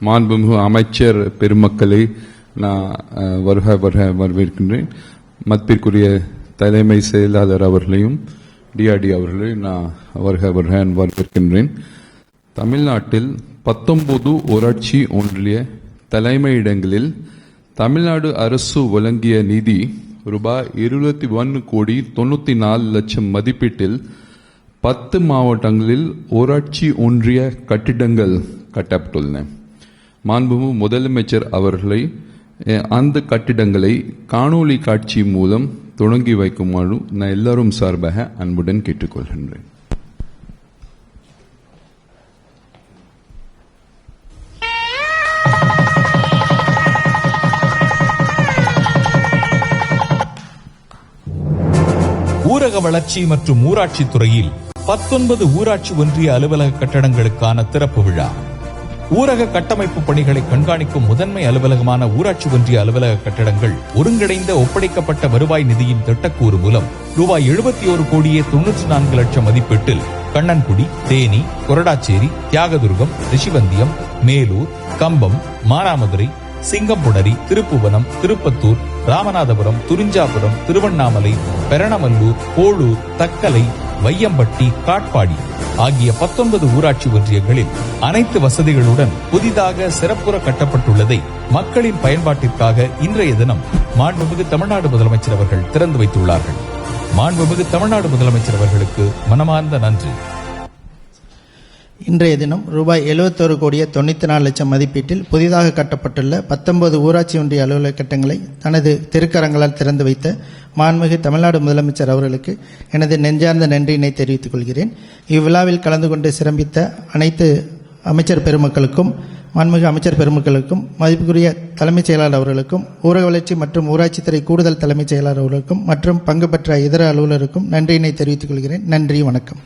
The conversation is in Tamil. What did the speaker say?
மாண்புமிகு அமைச்சர் பெருமக்களை நான் வரவேற்கின்றேன். மதிப்பிற்குரிய தலைமை செயலாளர் அவர்களையும் டிஆர்டி அவர்களையும் நான் வரவேற்கின்றேன். தமிழ்நாட்டில் 19 ஊராட்சி ஒன்றிய தலைமையிடங்களில் தமிழ்நாடு அரசு வழங்கிய நிதி ரூபாய் 21,94,00,000 மதிப்பீட்டில் 10 மாவட்டங்களில் ஊராட்சி ஒன்றிய கட்டிடங்கள் கட்டப்பட்டுள்ளன. மாண்புமிகு முதலமைச்சர் அவர்களை அந்த கட்டிடங்களை காணொலி காட்சி மூலம் தொடங்கி வைக்குமாறு நான் எல்லாரும் சார்பாக அன்புடன் கேட்டுக்கொள்கின்றேன். ஊரக வளர்ச்சி மற்றும் ஊராட்சி துறையில் 19 ஊராட்சி ஒன்றிய அலுவலக கட்டடங்களுக்கான திறப்பு விழா. ஊரக கட்டமைப்பு பணிகளை கண்காணிக்கும் முதன்மை அலுவலகமான ஊராட்சி ஒன்றிய அலுவலக கட்டடங்கள் ஒருங்கிணைந்த ஒப்படைக்கப்பட்ட வருவாய் நிதியின் திட்டக்கூறு மூலம் ரூபாய் 71,94,00,000 மதிப்பீட்டில் கண்ணன்குடி, தேனி, கொரடாச்சேரி, தியாகதுர்கம், ரிஷிவந்தியம், மேலூர், கம்பம், மானாமதுரை, சிங்கம்புணரி, திருப்புவனம், திருப்பத்தூர், ராமநாதபுரம், துரிஞ்சாபுரம், திருவண்ணாமலை, பெரணமல்லூர், போளூர், தக்கலை, வையம்பட்டி, காட்பாடி ஆகிய 19 ஊராட்சி ஒன்றியங்களில் அனைத்து வசதிகளுடன் புதிதாக சிறப்புற கட்டப்பட்டுள்ளதை மக்களின் பயன்பாட்டிற்காக இன்றைய தினம் மாண்புமிகு தமிழ்நாடு முதலமைச்சர் அவர்கள் திறந்து வைத்துள்ளார்கள். மாண்புமிகு தமிழ்நாடு முதலமைச்சர் அவர்களுக்கு மனமார்ந்த நன்றி. இன்றைய தினம் ரூபாய் 71,94,00,000 மதிப்பீட்டில் புதிதாக கட்டப்பட்டுள்ள 19 ஊராட்சி ஒன்றிய அலுவலக கட்டங்களை தனது திருக்கரங்களால் திறந்து வைத்த மாண்புமிகு தமிழ்நாடு முதலமைச்சர் அவர்களுக்கு எனது நெஞ்சார்ந்த நன்றியினை தெரிவித்துக் கொள்கிறேன். இவ்விழாவில் கலந்து கொண்டு சிறப்பித்த அனைத்து அமைச்சர் பெருமக்களுக்கும், மாண்புமிகு அமைச்சர் பெருமக்களுக்கும், மதிப்புக்குரிய தலைமைச் செயலாளர் அவர்களுக்கும், ஊரக வளர்ச்சி மற்றும் ஊராட்சித்துறை கூடுதல் தலைமைச் செயலாளர் அவர்களுக்கும் மற்றும் பங்கு பெற்ற இதர அலுவலருக்கும் நன்றியினை தெரிவித்துக் கொள்கிறேன். நன்றி, வணக்கம்.